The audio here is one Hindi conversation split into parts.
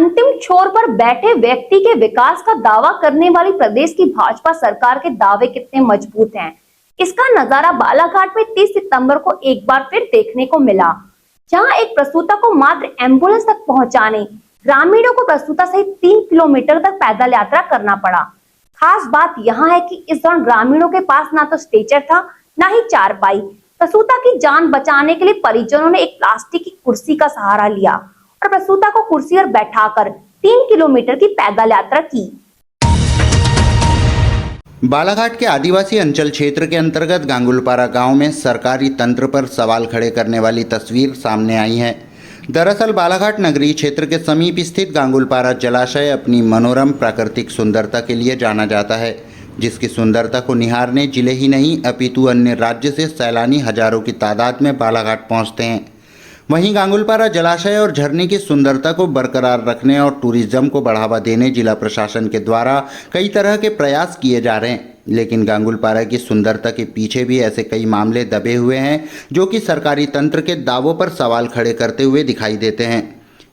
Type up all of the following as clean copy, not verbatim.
अंतिम छोर पर बैठे व्यक्ति के विकास का दावा करने वाली प्रदेश की भाजपा सरकार के दावे कितने मजबूत हैं, इसका नजारा बालाघाट में 30 सितंबर को एक बार फिर देखने को मिला, जहां एक प्रसूता को मात्र एम्बुलेंस तक पहुंचाने ग्रामीणों को प्रसूता सहित 3 किलोमीटर तक पैदल यात्रा करना पड़ा। खास बात यहां है कि इस दौरान ग्रामीणों के पास ना तो स्ट्रेचर था, ना ही चारपाई। प्रसूता की जान बचाने के लिए परिजनों ने एक प्लास्टिक की कुर्सी का सहारा लिया और प्रसूता को कुर्सी पर बैठाकर 3 किलोमीटर की पैदल यात्रा की। बालाघाट के आदिवासी अंचल क्षेत्र के अंतर्गत गांगुलपारा गांव में सरकारी तंत्र पर सवाल खड़े करने वाली तस्वीर सामने आई है। दरअसल बालाघाट नगरीय क्षेत्र के समीप स्थित गांगुलपारा जलाशय अपनी मनोरम प्राकृतिक सुंदरता के लिए जाना जाता है, जिसकी सुंदरता को निहारने जिले ही नहीं अपितु अन्य राज्य से सैलानी हजारों की तादाद में बालाघाट पहुंचते हैं। वहीं गांगुलपारा जलाशय और झरने की सुंदरता को बरकरार रखने और टूरिज्म को बढ़ावा देने जिला प्रशासन के द्वारा कई तरह के प्रयास किए जा रहे हैं, लेकिन गांगुलपारा की सुंदरता के पीछे भी ऐसे कई मामले दबे हुए हैं जो कि सरकारी तंत्र के दावों पर सवाल खड़े करते हुए दिखाई देते हैं।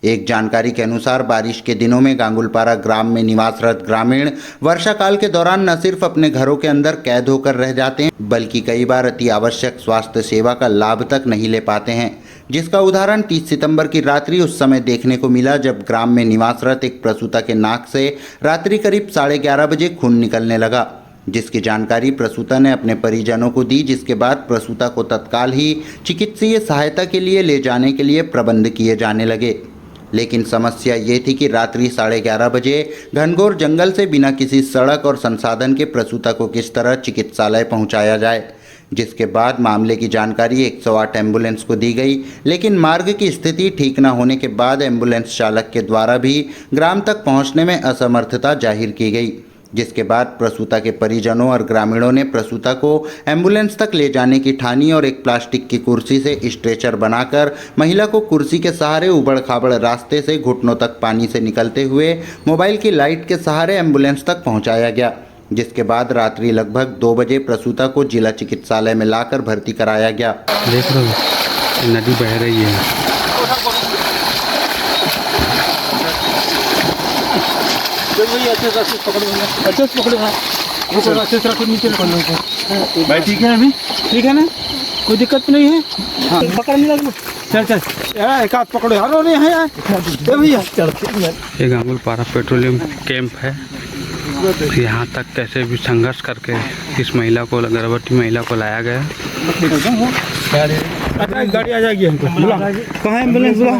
एक जानकारी के अनुसार बारिश के दिनों में गांगुलपारा ग्राम में निवासरत ग्रामीण वर्षा काल के दौरान न सिर्फ अपने घरों के अंदर कैद होकर रह जाते हैं, बल्कि कई बार अति आवश्यक स्वास्थ्य सेवा का लाभ तक नहीं ले पाते हैं, जिसका उदाहरण 30 सितंबर की रात्रि उस समय देखने को मिला जब ग्राम में निवासरत एक प्रसूता के नाक से रात्रि करीब 11:30 बजे खून निकलने लगा, जिसकी जानकारी प्रसूता ने अपने परिजनों को दी, जिसके बाद प्रसूता को तत्काल ही चिकित्सीय सहायता के लिए ले जाने के लिए प्रबंध किए जाने लगे। लेकिन समस्या ये थी कि रात्रि 11:30 बजे घनघोर जंगल से बिना किसी सड़क और संसाधन के प्रसूता को किस तरह चिकित्सालय पहुंचाया जाए, जिसके बाद मामले की जानकारी 108 एम्बुलेंस को दी गई, लेकिन मार्ग की स्थिति ठीक न होने के बाद एम्बुलेंस चालक के द्वारा भी ग्राम तक पहुंचने में असमर्थता जाहिर की गई, जिसके बाद प्रसूता के परिजनों और ग्रामीणों ने प्रसूता को एम्बुलेंस तक ले जाने की ठानी और एक प्लास्टिक की कुर्सी से स्ट्रेचर बनाकर महिला को कुर्सी के सहारे उबड़ खाबड़ रास्ते से घुटनों तक पानी से निकलते हुए मोबाइल की लाइट के सहारे एम्बुलेंस तक पहुंचाया गया, जिसके बाद रात्रि लगभग 2 बजे प्रसूता को जिला चिकित्सालय में लाकर भर्ती कराया गया। देख रहे हो नदी बह रही है। भाई ठीक है, अभी ठीक है ना, कोई दिक्कत नहीं है। हाँ, पकड़ नहीं लगे। चल चल एक हाथ पकड़ो यार, और यहाँ यार भैया चल। ये गांगुलपारा पेट्रोलियम कैंप है। यहाँ तक कैसे भी संघर्ष करके इस महिला को, गर्भवती महिला को लाया गया। गाड़ी आ जाएगी हमको, कहाँ एम्बुलेंस बुला।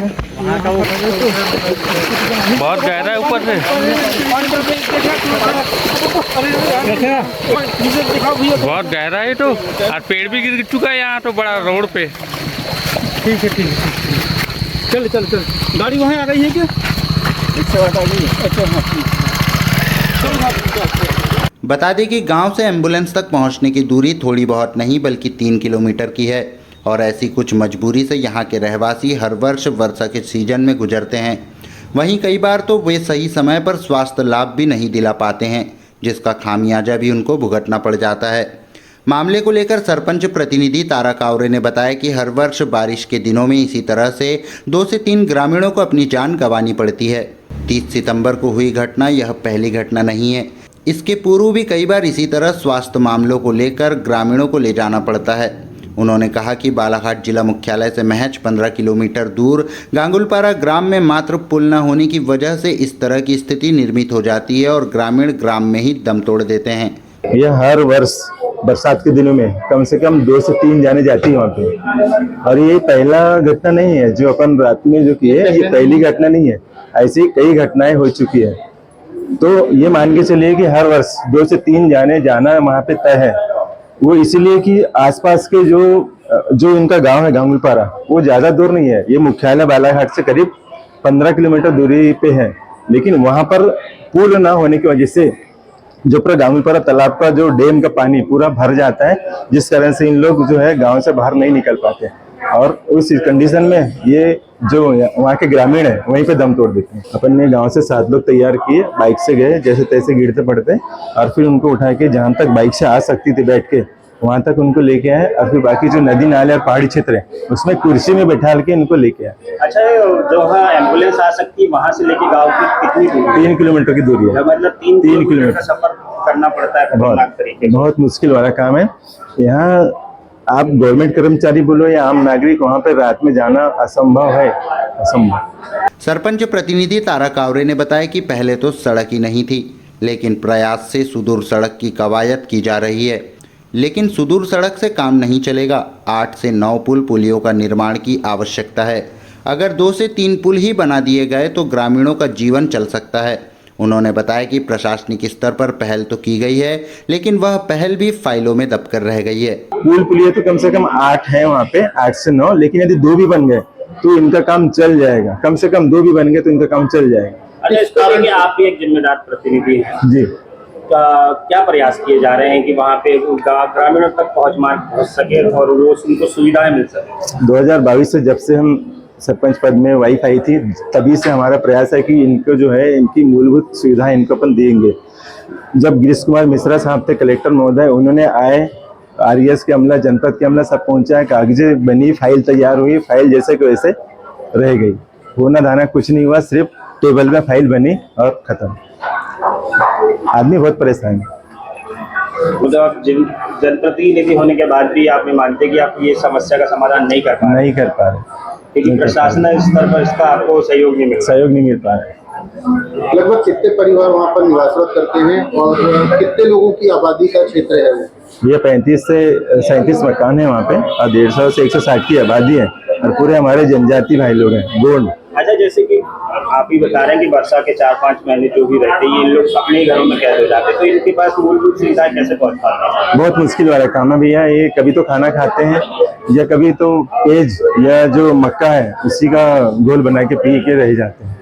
बहुत गहरा है ऊपर से, बहुत गहरा है तो, और पेड़ भी गिर चुका है यहाँ तो बड़ा रोड पे। ठीक है ठीक है, चल चल चल। गाड़ी वहाँ आ गई है क्या? 108 आ गई है। अच्छा हाँ, बता दें कि गांव से एम्बुलेंस तक पहुंचने की दूरी थोड़ी बहुत नहीं बल्कि 3 किलोमीटर की है और ऐसी कुछ मजबूरी से यहां के रहवासी हर वर्ष वर्षा के सीजन में गुजरते हैं। वहीं कई बार तो वे सही समय पर स्वास्थ्य लाभ भी नहीं दिला पाते हैं, जिसका खामियाजा भी उनको भुगतना पड़ जाता है। मामले को लेकर सरपंच प्रतिनिधि तारा कावरे ने बताया कि हर वर्ष बारिश के दिनों में इसी तरह से 2 से 3 ग्रामीणों को अपनी जान गंवानी पड़ती है। 30 सितंबर को हुई घटना यह पहली घटना नहीं है, इसके पूर्व भी कई बार इसी तरह स्वास्थ्य मामलों को लेकर ग्रामीणों को ले जाना पड़ता है। उन्होंने कहा कि बालाघाट जिला मुख्यालय से महज 15 किलोमीटर दूर गांगुलपारा ग्राम में मात्र पुल न होने की वजह से इस तरह की स्थिति निर्मित हो जाती है और ग्रामीण ग्राम में ही दम तोड़ देते हैं। यह हर वर्ष बरसात के दिनों में कम से कम 2 से 3 जाने जाती है वहाँ पे, और ये पहला घटना नहीं है जो अपन रात में जो की है, ये पहली घटना नहीं है, ऐसी कई घटनाएं हो चुकी है। तो ये मान के चलिए कि हर वर्ष 2 से 3 जाने जाना वहाँ पे तय है। वो इसीलिए कि आसपास के जो इनका गांव है गांगुलपारा, वो ज्यादा दूर नहीं है, ये मुख्यालय बालाघाट से करीब 15 किलोमीटर दूरी पे है, लेकिन वहां पर पुल ना होने की वजह से जो पूरा गांगुलपारा तालाब का जो डैम का पानी पूरा भर जाता है, जिस कारण से इन लोग जो है गांव से बाहर नहीं निकल पाते और उस कंडीशन में ये जो वहाँ के ग्रामीण है वहीं पे दम तोड़ देते हैं। अपन ने गांव से 7 लोग तैयार किए, बाइक से गए, जैसे तैसे गिरते पड़ते और फिर उनको उठा के जहाँ तक बाइक से आ सकती थी बैठ के वहां तक उनको लेके आए और फिर बाकी जो नदी नाले और पहाड़ी क्षेत्र है उसमें कुर्सी में बैठा के इनको लेके आए। अच्छा, जो वहाँ एम्बुलेंस आ सकती है वहाँ से लेके गाँव की कितनी दूरी 3 किलोमीटर की दूरी है। मतलब 3 किलोमीटर का सफर करना पड़ता है खतरनाक तरीके से। बहुत मुश्किल वाला काम है। यहाँ आप गवर्नमेंट कर्मचारी बोलो या आम नागरिक, वहाँ पे रात में जाना असंभव है, असंभव। सरपंच प्रतिनिधि तारा कावरे ने बताया कि पहले तो सड़क ही नहीं थी, लेकिन प्रयास से सुदूर सड़क की कवायद की जा रही है। लेकिन सुदूर सड़क से काम नहीं चलेगा। 8 से 9 पुलियों का निर्माण की आवश्यकता है। अगर 2 से 3 पुल ही बना दिए गए तो ग्रामीणों का जीवन चल सकता है। उन्होंने बताया कि प्रशासनिक स्तर पर पहल तो की गई है, लेकिन वह पहल भी फाइलों में दबकर रह गई है। पुलिया तो कम से कम 8 है वहाँ पे, 8 से 9, लेकिन यदि 2 भी बन गए तो इनका काम चल जाएगा। कम से कम 2 भी बन गए तो इनका काम चल जाएगा। अच्छा, इस कारण कि आप भी एक जिम्मेदार प्रतिनिधि हैं जी, क्या प्रयास किए जा रहे हैं कि वहाँ पे ग्रामीणों तक पहुँच सके और वो उनको सुविधाएं मिल सके? 2022 से जब से हम सरपंच पद में वाइफ आई थी, तभी से हमारा प्रयास है कि इनको जो है इनकी मूलभूत सुविधाएं इनको अपन देंगे। जब गिरीश कुमार मिश्रा साहब थे कलेक्टर महोदय, उन्होंने आए, आरएस के अमला, जनपद के अमला सब पहुंचा, कागजें बनी, फाइल तैयार हुई, फाइल जैसे कि वैसे रह गई। होना धाना कुछ नहीं हुआ, सिर्फ टेबल में फाइल बनी और खत्म। आदमी बहुत परेशान है। मतलब आप जनप्रतिनिधि होने के बाद भी आप ये मानते हैं कि आप ये समस्या का समाधान नहीं कर पा रहे, लेकिन प्रशासन स्तर पर इसका आपको सहयोग नहीं मिल पा रहा है। लगभग कितने परिवार वहाँ पर निवासरत करते हैं और कितने लोगों की आबादी का क्षेत्र है वो? ये 35 से 37 मकान है वहाँ पे और 150 से 160 की आबादी है और पूरे हमारे जनजाति भाई लोग हैं, गोंड। अच्छा, जैसे कि आप ही बता रहे हैं कि वर्षा के 4-5 महीने जो भी रहते हैं, ये लोग अपने घरों में कैद हो जाते हैं, तो इनके पास मूलभूत सुविधाएं कैसे पहुँच पाते हैं? बहुत मुश्किल वाला काम है भैया। ये कभी तो खाना खाते हैं या कभी तो पेज या जो मक्का है उसी का घोल बना के पी के रह जाते हैं।